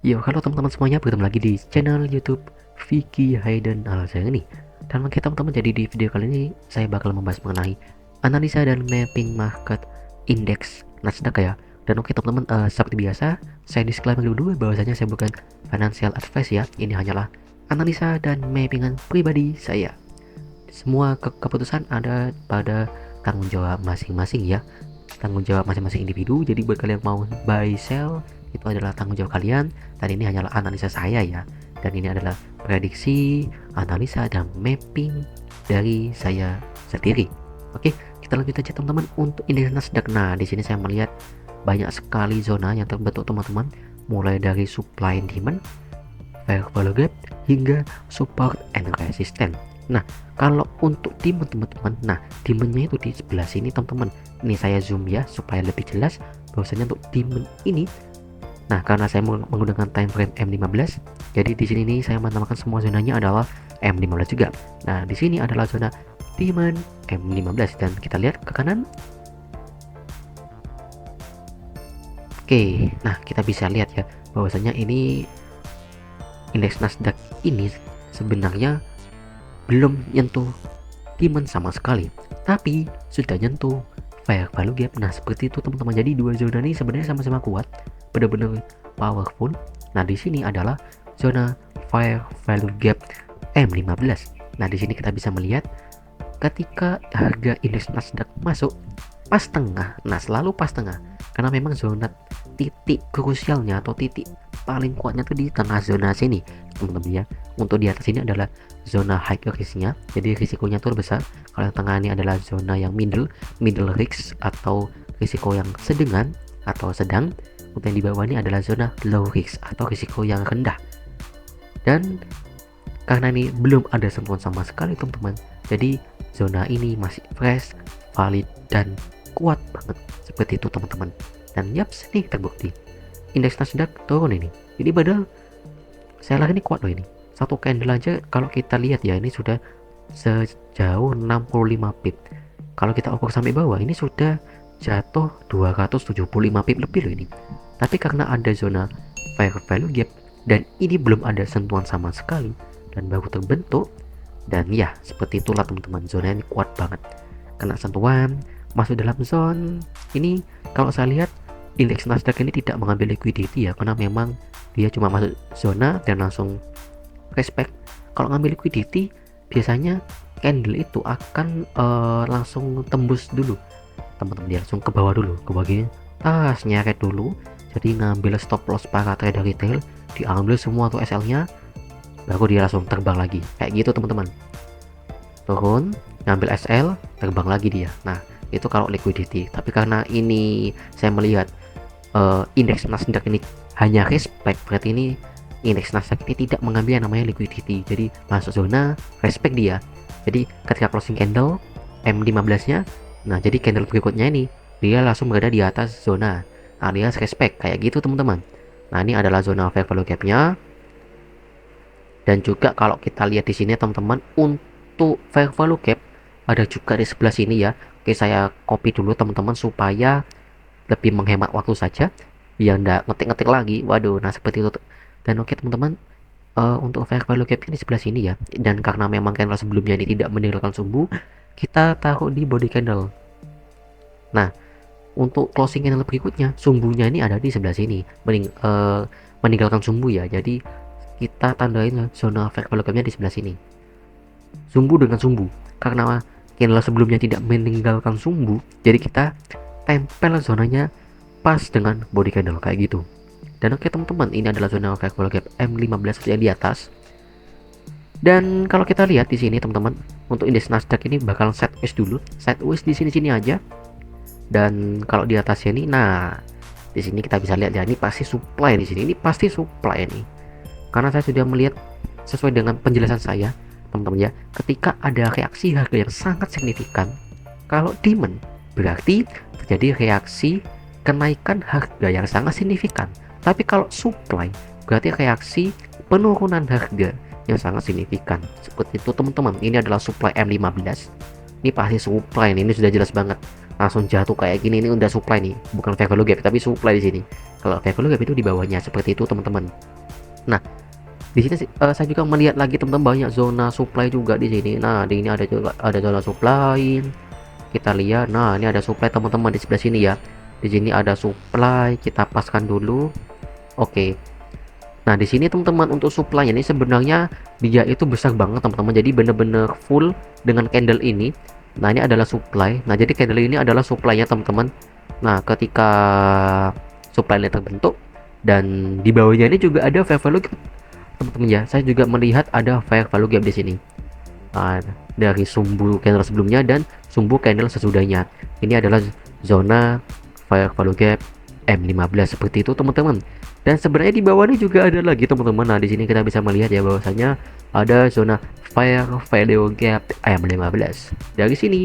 Yo, halo teman-teman semuanya, bertemu lagi di channel YouTube Vicky Hayden Alzheimer nih. Dan oke teman-teman, jadi di video kali ini saya bakal membahas mengenai analisa dan mapping market indeks Nasdaq ya. Dan oke teman-teman, seperti biasa saya disclaimer dulu bahwasanya saya bukan financial advice ya. Ini hanyalah analisa dan mappingan pribadi saya. Semua keputusan ada pada tanggung jawab masing-masing ya, tanggung jawab masing-masing individu. Jadi buat kalian mau buy sell itu adalah tanggung jawab kalian, dan ini hanyalah analisa saya ya, dan ini adalah prediksi, analisa dan mapping dari saya sendiri. Oke, kita lanjut aja teman-teman untuk indeks Nasdaq. Nah, di sini saya melihat banyak sekali zona yang terbentuk teman-teman, mulai dari supply and demand, fair value gap, hingga support and resistance. Nah, kalau untuk demand teman-teman, nah demandnya itu di sebelah sini teman-teman. Ini saya zoom ya supaya lebih jelas bahwasanya untuk demand ini. Nah, karena saya menggunakan time frame M15, jadi di sini nih saya menamakan semua zonanya adalah M15 juga. Nah, di sini adalah zona demand M15 dan kita lihat ke kanan. Oke, nah kita bisa lihat ya bahwasanya ini indeks Nasdaq ini sebenarnya belum nyentuh demand sama sekali, tapi sudah nyentuh fair value gap. Nah, seperti itu teman-teman. Jadi dua zona ini sebenarnya sama-sama kuat, benar-benar powerful. Nah, di sini adalah zona fair value gap M15. Nah, di sini kita bisa melihat ketika harga indeks Nasdaq masuk pas tengah. Nah, selalu pas tengah karena memang zona titik krusialnya atau titik paling kuatnya tuh di tengah zona sini teman-teman ya. Untuk di atas ini adalah zona high risknya, jadi risikonya tuh besar. Kalau yang tengah ini adalah zona yang middle risk atau risiko yang sedang atau sedang. Untuk yang di bawah ini adalah zona low risk atau risiko yang rendah. Dan karena ini belum ada sentuhan sama sekali teman-teman, jadi zona ini masih fresh, valid dan kuat banget seperti itu teman-teman. Dan yaps, nih terbukti indeks Nasdaq turun ini. Jadi padahal saya lihat ini kuat loh ini. Satu candle aja kalau kita lihat ya, ini sudah sejauh 65 pip. Kalau kita ukur sampai bawah ini sudah jatuh 275 pip lebih loh ini. Tapi karena ada zona fair value gap dan ini belum ada sentuhan sama sekali dan baru terbentuk, dan ya seperti itulah teman-teman, zona ini kuat banget. Kena sentuhan, masuk dalam zone ini. Kalau saya lihat indeks Nasdaq ini tidak mengambil liquidity ya, karena memang dia cuma masuk zona dan langsung respect. Kalau ngambil liquidity biasanya candle itu akan langsung tembus dulu teman-teman, dia langsung ke bawah dulu, ke bagian tas nyeret dulu. Jadi ngambil stop loss para trader retail, diambil semua tuh SL nya, baru dia langsung terbang lagi kayak gitu teman-teman. Turun, ngambil SL, terbang lagi dia. Nah, itu kalau liquidity. Tapi karena ini saya melihat indeks Nasdaq ini hanya respect, berarti ini indeks Nasdaq ini tidak mengambil yang namanya liquidity. Jadi masuk zona respect dia. Jadi ketika closing candle M15 nya, nah jadi candle berikutnya ini dia langsung berada di atas zona alias respect kayak gitu teman-teman. Nah, ini adalah zona fair value gap nya. Dan juga kalau kita lihat di sini teman-teman, untuk fair value gap ada juga di sebelah sini ya. Oke, saya copy dulu teman-teman supaya lebih menghemat waktu saja, biar nggak ngetik-ngetik lagi. Waduh, nah seperti itu. Dan oke teman-teman, untuk fair value gap ini sebelah sini ya. Dan karena memang candle sebelumnya ini tidak meninggalkan sumbu, kita taruh di body candle. Nah, untuk closing candle berikutnya, sumbunya ini ada di sebelah sini, meninggalkan sumbu ya. Jadi kita tandain zona fair value gapnya di sebelah sini, sumbu dengan sumbu. Karena candle sebelumnya tidak meninggalkan sumbu, jadi kita tempel zonanya pas dengan body candle kayak gitu. Dan oke teman-teman, ini adalah zona fair value gap M15 yang di atas. Dan kalau kita lihat di sini teman-teman, untuk indeks Nasdaq ini bakal sideways dulu, sideways di sini-sini aja. Dan kalau di atasnya ini, nah di sini kita bisa lihat ya, ini pasti supply di sini, ini pasti supply ini. Karena saya sudah melihat sesuai dengan penjelasan saya teman-teman ya, ketika ada reaksi harga yang sangat signifikan, kalau demand berarti terjadi reaksi kenaikan harga yang sangat signifikan. Tapi kalau supply berarti reaksi penurunan harga yang sangat signifikan. Seperti itu teman-teman. Ini adalah supply M15. Ini pasti supply ini sudah jelas banget. langsung jatuh kayak gini. Ini udah supply nih, bukan fair value gap tapi supply di sini. Kalau fair value gap itu di bawahnya seperti itu teman-teman. Nah, di sini saya juga melihat lagi teman-teman banyak zona supply juga di sini. Nah, di ini ada juga ada zona supply. Kita lihat, nah ini ada supply teman-teman di sebelah sini ya. Di sini ada supply, kita paskan dulu. Oke. Nah, di sini teman-teman untuk supply ini sebenarnya dia itu besar banget teman-teman. Jadi bener-bener full dengan candle ini. Nah, ini adalah supply. Nah, jadi candle ini adalah supply-nya teman-teman. Nah, ketika supply ini terbentuk dan di bawahnya ini juga ada fair value gap teman-teman ya. Saya juga melihat ada fair value gap di sini. Nah, dari sumbu candle sebelumnya dan sumbu candle sesudahnya. Ini adalah zona fair value gap M15 seperti itu teman-teman. Dan sebenarnya di bawah ini juga ada lagi teman-teman. Nah, di sini kita bisa melihat ya bahwasanya ada zona fair value gap M15 dari sini.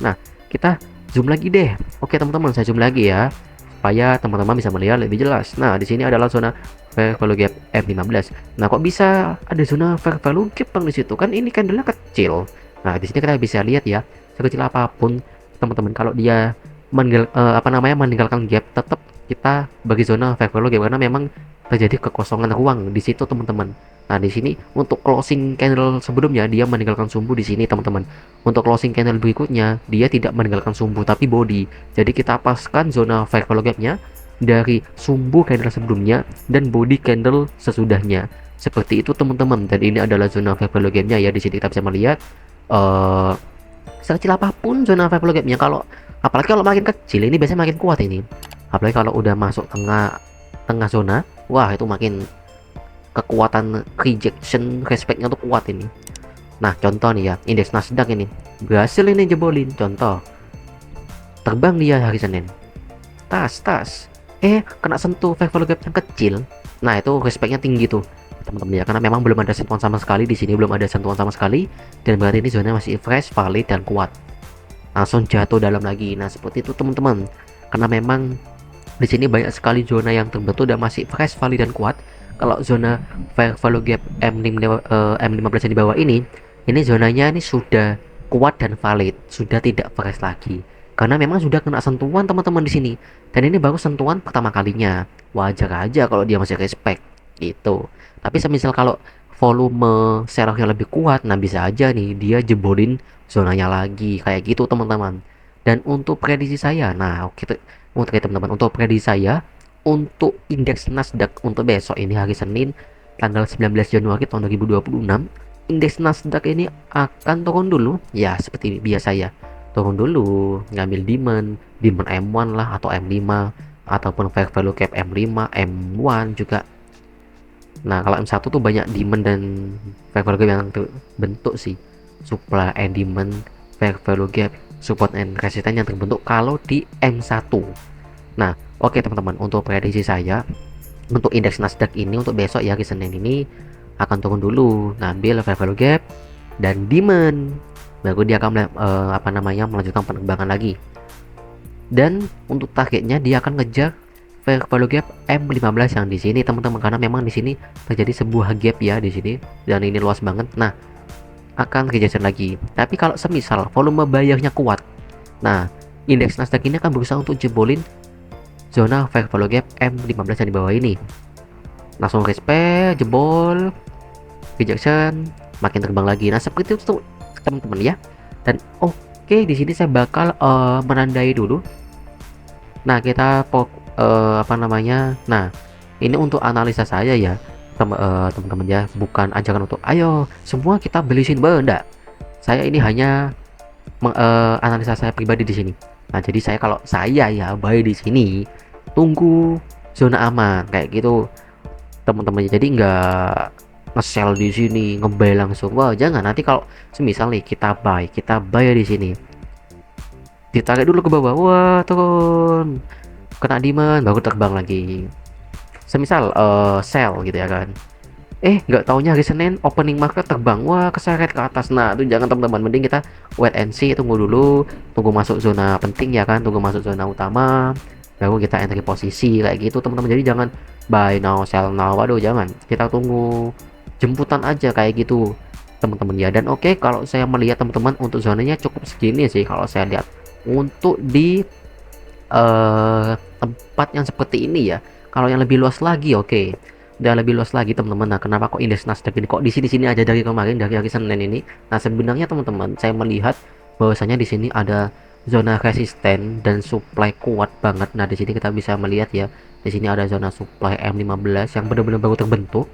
Nah, kita zoom lagi deh. Oke teman-teman, saya zoom lagi ya supaya teman-teman bisa melihat lebih jelas. Nah, di sini adalah zona fair value gap M15. Nah, kok bisa ada zona fair value gap Bang di situ? Kan ini candlenya kecil. Nah, di sini kita bisa lihat ya, sekecil apapun teman-teman kalau dia meninggalkan gap, tetap kita bagi zona fair value gap karena memang terjadi kekosongan ruang di situ teman-teman. Nah, di sini untuk closing candle sebelumnya dia meninggalkan sumbu di sini teman-teman. Untuk closing candle berikutnya dia tidak meninggalkan sumbu tapi body. Jadi kita paskan zona fair value gapnya dari sumbu candle sebelumnya dan body candle sesudahnya. Seperti itu teman-teman. Dan ini adalah zona fair value gapnya ya. Di sini kita bisa melihat sekecil apapun zona fair value gapnya, kalau apalagi kalau makin kecil ini biasanya makin kuat ini. Apalagi kalau udah masuk tengah zona, wah itu makin kekuatan rejection respectnya tuh kuat ini. Nah, contoh nih ya, indeks Nasdaq ini berhasil ini jebolin. Contoh, terbang dia hari Senin, tas kena sentuh fair value gap yang kecil. Nah, itu respectnya tinggi tuh teman-teman ya, karena memang belum ada sentuhan sama sekali di sini, belum ada sentuhan sama sekali, dan berarti ini zona masih fresh, valid, dan kuat. Langsung jatuh dalam lagi. Nah, seperti itu teman-teman, karena memang di sini banyak sekali zona yang terbentuk dan masih fresh, valid, dan kuat. Kalau zona fair value gap M15 yang di bawah ini zonanya ini sudah kuat dan valid, sudah tidak fresh lagi. Karena memang sudah kena sentuhan teman-teman di sini. Dan ini baru sentuhan pertama kalinya. Wajar aja kalau dia masih respect gitu. Tapi semisal kalau volume sellernya lebih kuat, nah bisa aja nih dia jebolin zonanya lagi kayak gitu teman-teman. Dan untuk prediksi saya, nah oke teman-teman, untuk prediksi saya untuk indeks Nasdaq untuk besok ini hari Senin tanggal 19 Januari tahun 2026, indeks Nasdaq ini akan turun dulu ya, seperti biasa ya, turun dulu, ngambil demand M1 lah atau M5 ataupun fair value gap M5 M1 juga. Nah, kalau M1 tuh banyak demand dan fair value gap yang terbentuk sih, supply and demand, fair value gap, support and resistance yang terbentuk kalau di M1. Nah, oke teman-teman, untuk prediksi saya untuk indeks Nasdaq ini untuk besok ya, hari Senin ini akan turun dulu, ngambil fair value gap dan demand, baru dia akan melanjutkan penerbangan lagi. Dan untuk targetnya dia akan ngejar fair value gap M15 yang di sini teman-teman, karena memang di sini terjadi sebuah gap ya di sini dan ini luas banget. Nah, akan kejadian lagi. Tapi kalau semisal volume bayarnya kuat, nah indeks Nasdaq ini akan berusaha untuk jebolin zona fair value gap M15 yang di bawah ini. Langsung respect, jebol, rejection, makin terbang lagi. Nah, seperti itu teman-teman ya. Dan oke, di sini saya bakal menandai dulu. Nah, kita nah ini untuk analisa saya ya teman-teman ya, bukan ajakan untuk ayo semua kita beli sini, enggak. Saya ini hanya analisa saya pribadi di sini. Nah, jadi saya kalau saya ya buy di sini, tunggu zona aman kayak gitu teman-teman. Jadi nggak nge-sell di sini, nge-buy langsung. Wah, jangan, nanti kalau semisal nih kita buy di sini, ditarik dulu ke bawah, wah turun, kena demand, baru terbang lagi. Semisal sell gitu ya kan, nggak taunya hari Senin opening market terbang, wah keseret ke atas. Nah, itu jangan teman-teman, mending kita wait and see, tunggu dulu, tunggu masuk zona penting ya kan, tunggu masuk zona utama, baru kita entry posisi kayak gitu teman-teman. Jadi jangan buy now sell now, waduh jangan, kita tunggu jemputan aja kayak gitu teman-teman ya. Dan oke, kalau saya melihat teman-teman untuk zonanya cukup segini sih kalau saya lihat untuk di tempat yang seperti ini ya. Kalau yang lebih luas lagi, oke, udah lebih luas lagi teman-teman. Nah, kenapa kok indeks Nasdaq ini kok di sini-sini aja dari kemarin, dari hari Senin ini? Nah, sebenarnya teman-teman, saya melihat bahwasanya di sini ada zona resisten dan supply kuat banget. Nah, di sini kita bisa melihat ya, di sini ada zona supply M15 yang benar-benar baru terbentuk.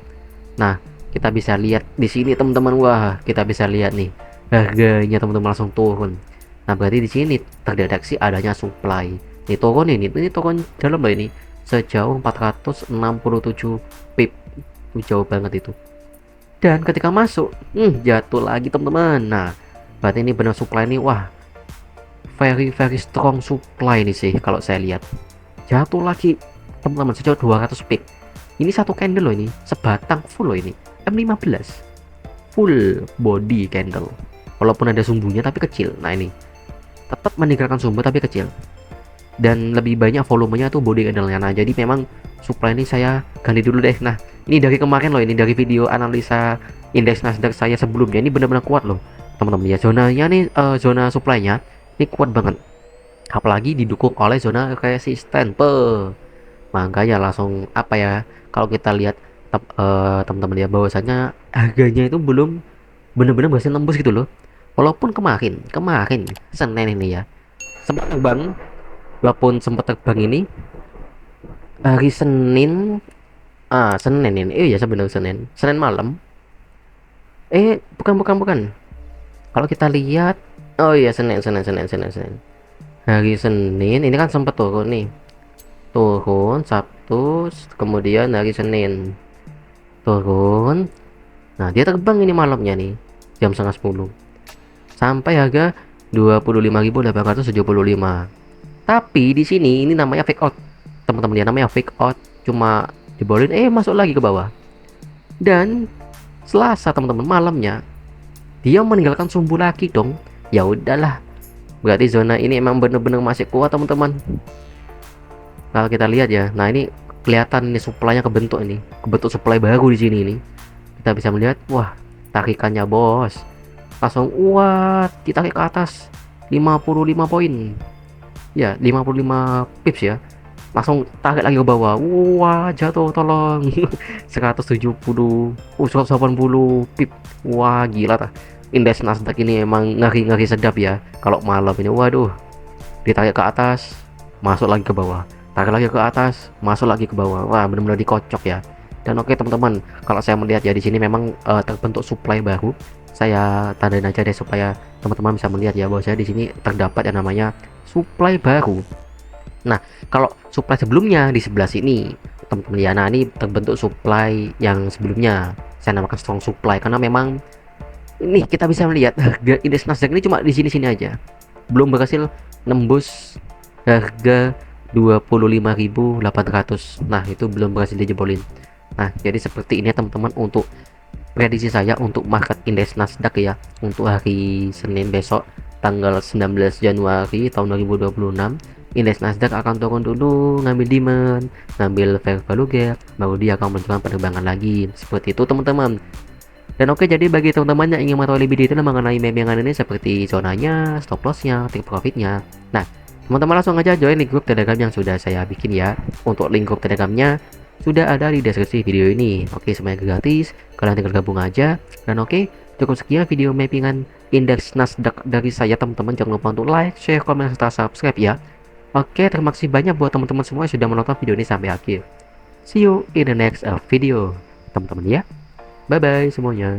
Nah, kita bisa lihat di sini teman-teman. Wah, kita bisa lihat nih harganya teman-teman langsung turun. Nah, berarti di sini terdeteksi adanya supply. Ini turun dalam loh ini. Sejauh 467 pip. Itu jauh banget itu. Dan ketika masuk, jatuh lagi teman-teman. Nah, berarti ini benar supply ini, wah, very very strong supply ini sih kalau saya lihat. Jatuh lagi teman-teman sejauh 200 pip. Ini satu candle loh ini, sebatang full loh ini. M15 full body candle. Walaupun ada sumbunya tapi kecil. Nah, ini tetap meninggalkan sumbu tapi kecil. Dan lebih banyak volumenya tuh body candle-nya. Nah, jadi memang supply ini saya ganti dulu deh. Nah, ini dari kemarin loh, ini dari video analisa indeks Nasdaq saya sebelumnya, ini benar-benar kuat loh teman-teman ya. Zonanya nih, zona supply-nya ini kuat banget, apalagi didukung oleh zona resisten. Makanya langsung apa ya, kalau kita lihat teman-teman ya, bahwasanya harganya itu belum benar-benar berhasil nembus gitu loh. Walaupun kemarin Senin ini ya sempat terbang, walaupun sempat terbang ini hari Senin, Senin ini, ya sebenarnya Senin malam, bukan, kalau kita lihat, oh iya, Senin hari Senin ini kan sempat turun nih, turun Sabtu, kemudian hari Senin turun. Nah, dia terbang ini malamnya nih jam setengah 10 sampai harga 25.875. Tapi di sini ini namanya fake out teman-teman ya, namanya fake out, cuma dibolin masuk lagi ke bawah. Dan Selasa teman-teman malamnya dia meninggalkan sumbu lagi dong. Ya udahlah, berarti zona ini emang bener-bener masih kuat teman-teman. Kalau kita lihat ya, nah ini kelihatan ini supply-nya kebentuk supply baru di sini. Ini kita bisa melihat, wah, tarikannya bos langsung kuat, ditarik ke atas 55 poin ya, 55 pips ya, langsung tarik lagi ke bawah, wah, jatuh tolong. 170, 180 pip. Wah, gila tah, indeks Nasdaq ini emang ngeri-ngeri sedap ya kalau malam ini. Waduh, ditarik ke atas, masuk lagi ke bawah, tarik lagi ke atas, masuk lagi ke bawah. Wah, benar-benar dikocok ya. Dan oke teman-teman, kalau saya melihat ya di sini memang terbentuk supply baru. Saya tandain aja deh supaya teman-teman bisa melihat ya bahwa saya di sini terdapat yang namanya supply baru. Nah, kalau supply sebelumnya di sebelah sini teman-teman ya, nah ini terbentuk supply yang sebelumnya saya namakan strong supply, karena memang ini kita bisa melihat harga indeks Nasdaq ini cuma di sini-sini aja, belum berhasil nembus harga 25.800. Nah, itu belum berhasil dijebolin. Nah, jadi seperti ini teman-teman untuk prediksi saya untuk market indeks Nasdaq ya untuk hari Senin besok tanggal 19 Januari tahun 2026. Indeks Nasdaq akan turun dulu, ngambil demand, ngambil fair value gap, baru dia akan menunjukkan penerbangan lagi, seperti itu teman-teman. Dan oke, jadi bagi teman-teman yang ingin mengetahui lebih detail mengenai meme ini seperti zonanya, stop lossnya, take profitnya, nah teman-teman langsung aja join di grup telegram yang sudah saya bikin ya. Untuk link grup telegramnya sudah ada di deskripsi video ini. Oke, semuanya gratis, kalian tinggal gabung aja. Dan oke, cukup sekian video mappingan indeks Nasdaq dari saya teman-teman. Jangan lupa untuk like, share, komen, serta subscribe ya. Oke, terima kasih banyak buat teman-teman semua yang sudah menonton video ini sampai akhir. See you in the next video teman-teman ya. Bye bye semuanya.